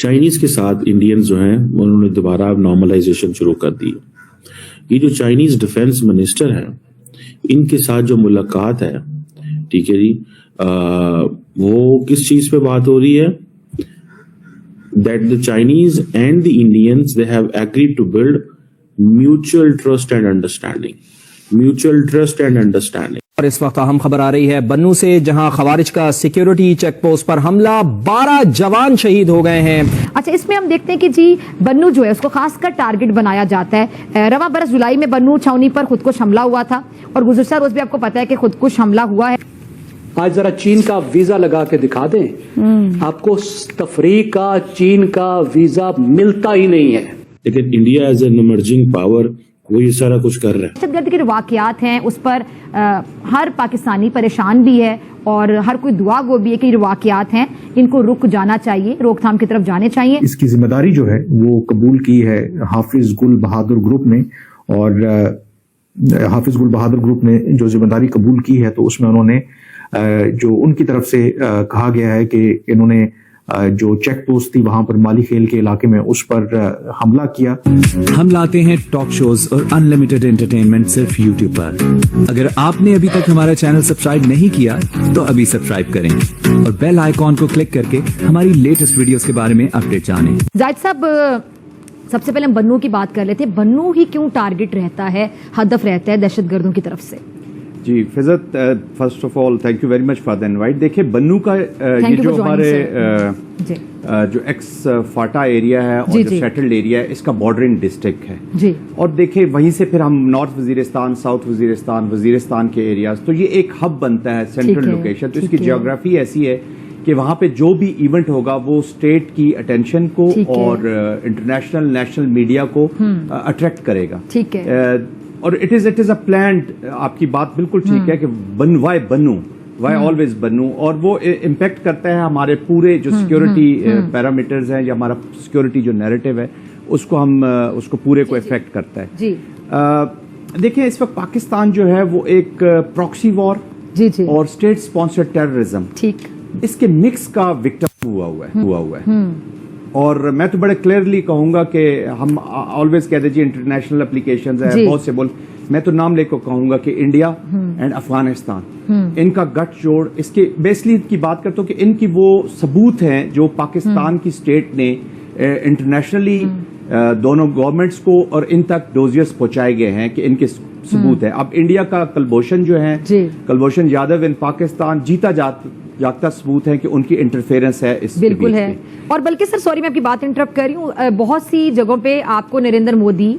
Chinese کے ساتھ Indians جو ہیں انہوں نے دوبارہ نارملائزیشن شروع کر دی. یہ جو چائنیز ڈیفینس منسٹر ہیں ان کے ساتھ جو ملاقات ہے, ٹھیک ہے جی, وہ کس چیز پہ بات ہو رہی ہے؟ That the Chinese and the Indians, they have agreed to build mutual trust and understanding. Mutual trust and understanding. اور اس وقت اہم خبر آ رہی ہے بنو سے, جہاں خوارج کا سیکیورٹی چیک پوسٹ پر حملہ, 12 جوان شہید ہو گئے ہیں. اچھا, اس میں ہم دیکھتے ہیں کہ جی بنو جو ہے اس کو خاص کر ٹارگٹ بنایا جاتا ہے. رواں برس جولائی میں بنو چھاونی پر خودکش حملہ ہوا تھا, اور گزشتہ روز بھی آپ کو پتا ہے کہ خودکش حملہ ہوا ہے. آج ذرا چین کا ویزا لگا کے دکھا دیں, آپ کو تفریح کا چین کا ویزا ملتا ہی نہیں ہے. لیکن India as an emerging power وہ یہ سارا کچھ کر رہا ہے. دہشت گردی کے جو واقعات ہیں اس پر ہر پاکستانی پریشان بھی ہے, اور ہر کوئی دعا گو بھی ہے کہ یہ واقعات ہیں ان کو رک جانا چاہیے, روک تھام کی طرف جانے چاہیے. اس کی ذمہ داری جو ہے وہ قبول کی ہے حافظ گل بہادر گروپ نے, اور حافظ گل بہادر گروپ نے جو ذمہ داری قبول کی ہے تو اس میں انہوں نے جو ان کی طرف سے کہا گیا ہے کہ انہوں نے جو چیک پوسٹ تھی وہاں پر مالی خیل کے علاقے میں اس پر حملہ کیا. ہم لاتے ہیں ٹاک شوز اور انلمیٹڈ انٹرٹینمنٹ صرف یوٹیوب پر. اگر آپ نے ابھی تک ہمارا چینل سبسکرائب نہیں کیا تو ابھی سبسکرائب کریں اور بیل آئیکن کو کلک کر کے ہماری لیٹسٹ ویڈیوز کے بارے میں اپڈیٹ جانیں. زاہد صاحب, سب سے پہلے ہم بنو کی بات کر لیتے ہیں. بنو ہی کیوں ٹارگٹ رہتا ہے, ہدف رہتا ہے دہشت گردوں کی طرف سے؟ جی فضت, first of all thank you very much for the invite. دیکھیے بنو کا یہ جو ہمارے جو ایکس فاٹا ایریا ہے اور جو سیٹلڈ ایریا ہے اس کا بارڈرنگ ڈسٹرکٹ ہے جی, اور دیکھیں وہیں سے پھر ہم نارتھ وزیرستان, ساؤتھ وزیرستان, وزیرستان کے ایریاز, تو یہ ایک ہب بنتا ہے, سینٹرل لوکیشن. تو اس کی جیوگرافی ایسی ہے کہ وہاں پہ جو بھی ایونٹ ہوگا وہ اسٹیٹ کی اٹینشن کو اور انٹرنیشنل نیشنل میڈیا کو اٹریکٹ کرے گا. ٹھیک ہے, اور اٹ از اے پلانڈ. آپ کی بات بالکل ٹھیک ہے کہ وائی آلویز بنو, اور وہ امپیکٹ کرتا ہے ہمارے پورے جو سیکورٹی پیرامیٹرز ہیں یا ہمارا سیکورٹی جو نیریٹو ہے اس کو ہم اس کو پورے کو افیکٹ کرتا ہے. جی دیکھیں اس وقت پاکستان جو ہے وہ ایک پراکسی وار اور اسٹیٹ اسپانسرڈ ٹیررزم, ٹھیک, اس کے مکس کا وکٹم ہوا ہوا ہے. اور میں تو بڑے کلیئرلی کہوں گا کہ ہم آلویز کہتے جی انٹرنیشنل اپلیکیشنز ہیں بہت سے ملک, میں تو نام لے کر کہوں گا کہ انڈیا اینڈ افغانستان, ان کا گٹھ جوڑ, اس کے بیسلی کی بات کرتا ہوں کہ ان کی وہ ثبوت ہیں جو پاکستان کی اسٹیٹ نے انٹرنیشنلی دونوں گورنمنٹس کو اور ان تک ڈوزیئرز پہنچائے گئے ہیں کہ ان کے ثبوت ہے. اب انڈیا کا کلبھوشن جو ہے, کلبھوشن یادو ان پاکستان جیتا جاگتا ثبوت ہے کہ ان کی انٹرفیئرنس ہے اس بالکل ہے. اور بلکہ سر سوری میں آپ کی بات انٹرپٹ کر رہی ہوں, بہت سی جگہوں پہ آپ کو نریندر مودی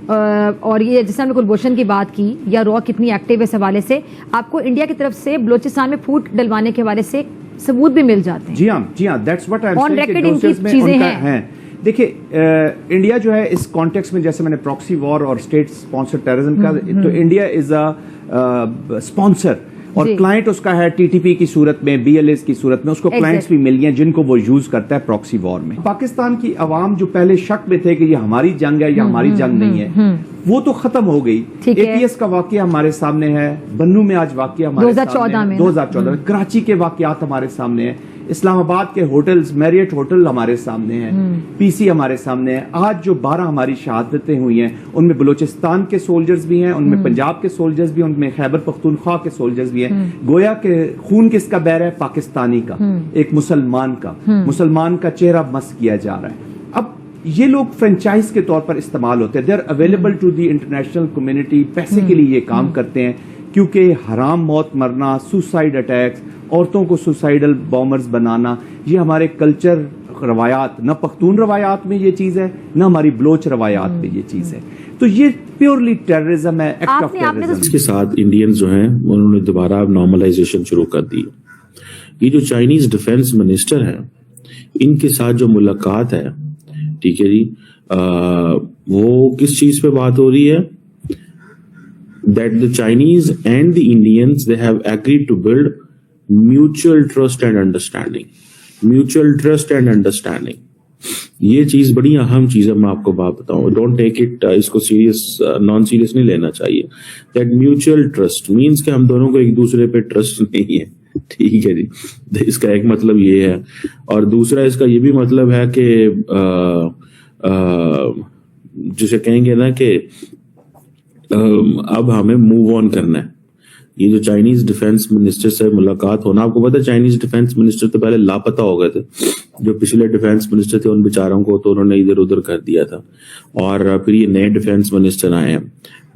اور یہ جس طرح کلبھوشن کی بات کی یا را کتنی ایکٹیو ہے اس حوالے سے, آپ کو انڈیا کی طرف سے بلوچستان میں پھوٹ ڈلوانے کے حوالے سے ثبوت بھی مل جاتے ہیں. جی ہاں that's what I am saying, ان کی چیزیں ہیں. دیکھیں انڈیا جو ہے اس کانٹیکس میں, جیسے میں نے پراکسی وار اور اسٹیٹ اسپانسر ٹیررزم کا, تو انڈیا از اے اسپانسر اور کلائنٹ اس کا ہے ٹی ٹی پی کی صورت میں, بی ایل ایس کی صورت میں, اس کو کلائنٹس بھی مل گئے جن کو وہ یوز کرتا ہے پراکسی وار میں. پاکستان کی عوام جو پہلے شک میں تھے کہ یہ ہماری جنگ ہے یا ہماری جنگ نہیں ہے, وہ تو ختم ہو گئی. اے پی ایس کا واقعہ ہمارے سامنے ہے, بنو میں آج واقعہ ہمارے سامنے 2014 میں, کراچی کے واقعات ہمارے سامنے ہیں, اسلام آباد کے ہوٹلز, میریٹ ہوٹل ہمارے سامنے ہیں, پی سی ہمارے سامنے ہے. آج جو 12 ہماری شہادتیں ہوئی ہیں ان میں بلوچستان کے سولجرز بھی ہیں, ان میں پنجاب کے سولجرز بھی ہیں, ان میں خیبر پختونخوا کے سولجرز بھی ہیں. گویا کہ خون کس کا بہہ رہا ہے؟ پاکستانی کا, ایک مسلمان کا, مسلمان کا چہرہ مس کیا جا رہا ہے. اب یہ لوگ فرنچائز کے طور پر استعمال ہوتے ہیں, they are available to the international community, پیسے کے لیے یہ کام کرتے ہیں, کیونکہ حرام موت مرنا, سوسائڈ اٹیکس, عورتوں کو سوسائڈل بامرز بنانا, یہ ہمارے کلچر روایات, نہ پختون روایات میں یہ چیز ہے نہ ہماری بلوچ روایات میں یہ چیز ہے. تو یہ پیورلی ٹیررزم ہے, ایکٹ آف ٹیررزم. اس کے ساتھ انڈینز جو ہیں انہوں نے دوبارہ نارملائزیشن شروع کر دی. یہ جو چائنیز ڈیفینس منسٹر ہیں ان کے ساتھ جو ملاقات ہے, ٹھیک ہے جی, وہ کس چیز پہ بات ہو رہی ہے؟ That the Chinese and the Indians, they have agreed to build mutual trust and understanding. Mutual trust and understanding. یہ چیز بڑی اہم چیز ہے. میں آپ کو بات بتاؤں, ڈونٹ ٹیک اٹ, اس کو سیریس نان سیریس نہیں لینا چاہیے. دیٹ میوچل ٹرسٹ مینس کہ ہم دونوں کو ایک دوسرے پہ ٹرسٹ نہیں ہے. ٹھیک ہے جی, اس کا ایک مطلب یہ ہے. اور دوسرا اس کا یہ بھی مطلب ہے کہ جسے کہیں گے نا کہ اب ہمیں موو آن کرنا ہے. یہ جو چائنیز ڈیفینس منسٹر سے ملاقات ہونا, آپ کو پتا ہے چائنیز ڈیفینس منسٹر تو پہلے لاپتہ ہو گئے تھے. جو پچھلے ڈیفینس منسٹر تھے ان بیچاروں کو تو انہوں نے ادھر ادھر کر دیا تھا, اور پھر یہ نئے ڈیفینس منسٹر آئے ہیں,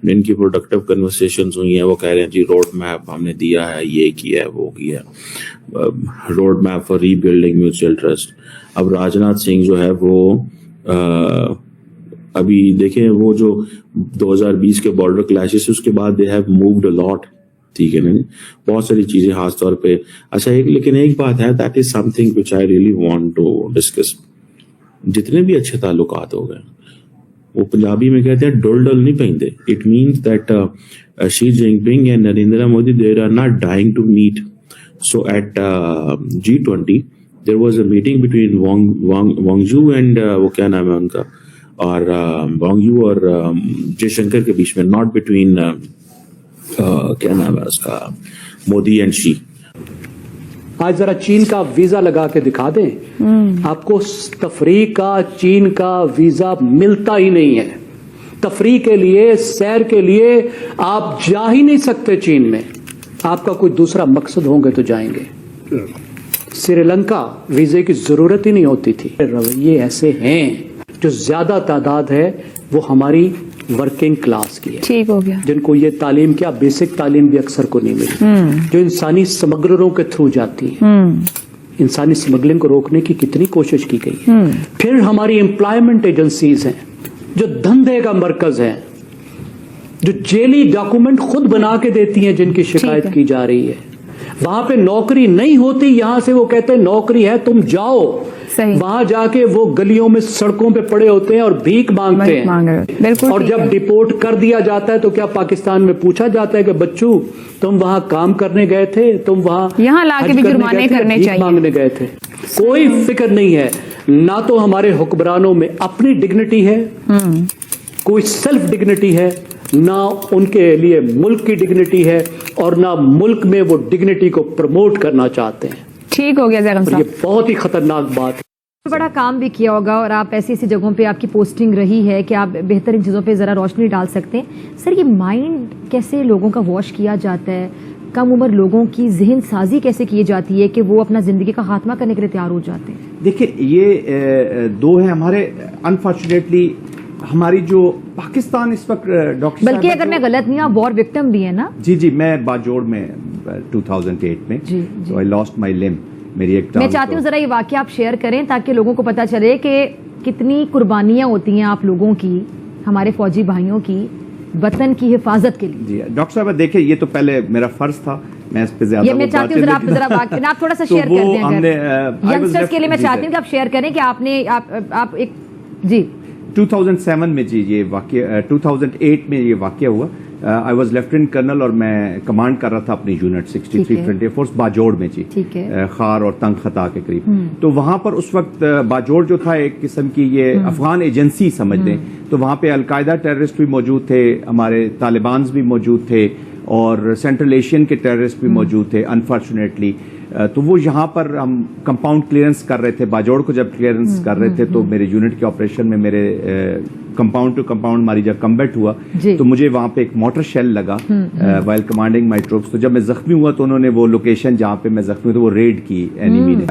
ان کی پروڈکٹیو کنورسیشنز ہوئی ہیں. وہ کہہ رہے ہیں جی روڈ میپ ہم نے دیا ہے, یہ کیا ہے وہ کیا ہے, road map for rebuilding mutual trust. اب راجناتھ سنگھ جو ہے وہ ابھی دیکھیں وہ جو 2020 کے بارڈر کلیشز اس کے بعد دے ہیو مووڈ اے لاٹ. ٹھیک ہے نا, بہت ساری چیزیں خاص طور پہ. اچھا لیکن ایک بات ہے, that is something which I really want to discuss. جتنے بھی اچھے تعلقات ہو گئے, وہ پنجابی میں کہتے ہیں ڈول ڈول نہیں پہنتے. It means that Xi Jinping and Narendra Modi there are not dying to meet. So at G20 there was a meeting between Wang Yi and وہ کیا نام ہے ان کا, اور وانگ یو اور جے شنکر کے بیچ میں, ناٹ بٹوین کیا نام ہے اس کا, مودی اینڈ شی. آج ذرا چین کا ویزا لگا کے دکھا دیں, آپ کو تفریح کا چین کا ویزا ملتا ہی نہیں ہے. تفریح کے لیے, سیر کے لیے آپ جا ہی نہیں سکتے چین میں. آپ کا کوئی دوسرا مقصد ہوں گے تو جائیں گے. سری لنکا ویزے کی ضرورت ہی نہیں ہوتی تھی. رویے ایسے ہیں جو زیادہ تعداد ہے وہ ہماری ورکنگ کلاس کی ہے, ٹھیک ہو گیا, جن کو یہ تعلیم کیا بیسک تعلیم بھی اکثر کو نہیں ملی, جو انسانی سمگلروں کے تھرو جاتی ہے. انسانی سمگلنگ کو روکنے کی کتنی کوشش کی گئی ہے. پھر ہماری امپلائمنٹ ایجنسیز ہیں جو دھندے کا مرکز ہے, جو جیلی ڈاکومنٹ خود بنا کے دیتی ہیں, جن کی شکایت کی جا رہی ہے. وہاں پہ نوکری نہیں ہوتی, یہاں سے وہ کہتے ہیں نوکری ہے تم جاؤ. وہاں جا کے وہ گلیوں میں سڑکوں پہ پڑے ہوتے ہیں اور بھیک مانگتے ہیں. اور جب ڈپورٹ کر دیا جاتا ہے تو کیا پاکستان میں پوچھا جاتا ہے کہ بچوں تم وہاں کام کرنے گئے تھے, تم وہاں یہاں لا کے بھی جرمانے کرنے چاہیے, مانگنے گئے تھے. کوئی فکر نہیں ہے. نہ تو ہمارے حکمرانوں میں اپنی ڈگنیٹی ہے, کوئی سیلف ڈگنیٹی ہے, نہ ان کے لیے ملک کی ڈگنیٹی ہے, اور نہ ملک میں وہ ڈگنیٹی کو پروموٹ کرنا چاہتے ہیں. ٹھیک ہو گیا زیغم صاحب, یہ بہت ہی خطرناک بات ہے. بڑا کام بھی کیا ہوگا, اور آپ ایسی ایسی جگہوں پہ آپ کی پوسٹنگ رہی ہے کہ آپ بہترین چیزوں پہ ذرا روشنی ڈال سکتے ہیں. سر یہ مائنڈ کیسے لوگوں کا واش کیا جاتا ہے, کم عمر لوگوں کی ذہن سازی کیسے کی جاتی ہے کہ وہ اپنا زندگی کا خاتمہ کرنے کے لیے تیار ہو جاتے ہیں؟ دیکھیں یہ دو ہیں ہمارے, انفارچونیٹلی ہماری جو پاکستان اس وقت ڈاکٹر, بلکہ اگر میں غلط نہیں, آپ وار وکٹم بھی ہیں نا؟ جی میں باجوڑ میں 2008 میں آئی لاسٹ مائی لمب. میری ایک میں چاہتی ہوں ذرا یہ واقعہ آپ شیئر کریں تاکہ لوگوں کو پتا چلے کہ کتنی قربانیاں ہوتی ہیں آپ لوگوں کی, ہمارے فوجی بھائیوں کی, وطن کی حفاظت کے لیے. جی ڈاکٹر صاحب دیکھیں, یہ تو پہلے میرا فرض تھا, میں اس پہ زیادہ میں چاہتی ہوں ذرا واقعہ آپ تھوڑا سا شیئر کر دیں ینگسٹرز کے لیے. میں چاہتی ہوں کہ آپ شیئر کریں کہ آپ نے آپ ایک 2007 میں جی یہ واقعہ 2008 میں یہ واقعہ ہوا. آئی واز لیفٹیننٹ کرنل اور میں کمانڈ کر رہا تھا اپنی یونٹ 63 فرنٹیئر فورس باجوڑ میں جی, خار اور تنگ خطا کے قریب. تو وہاں پر اس وقت باجوڑ جو تھا ایک قسم کی یہ افغان ایجنسی سمجھ لیں. تو وہاں پہ القاعدہ ٹیررسٹ بھی موجود تھے, ہمارے طالبانز بھی موجود تھے, اور سینٹرل ایشین کے ٹیررسٹ بھی موجود تھے انفارچونیٹلی. تو وہ یہاں پر ہم کمپاؤنڈ کلیئرنس کر رہے تھے. باجوڑ کو جب کلیئرنس کر رہے تھے تو میرے یونٹ کے آپریشن میں میرے کمپاؤنڈ ٹو کمپاؤنڈ ہماری جب کمبیٹ ہوا تو مجھے وہاں پہ ایک موٹر شیل لگا وائل کمانڈنگ مائی ٹروپس. تو جب میں زخمی ہوا تو انہوں نے وہ لوکیشن جہاں پہ میں زخمی ہوا تو وہ ریڈ کی, اینیمی نے.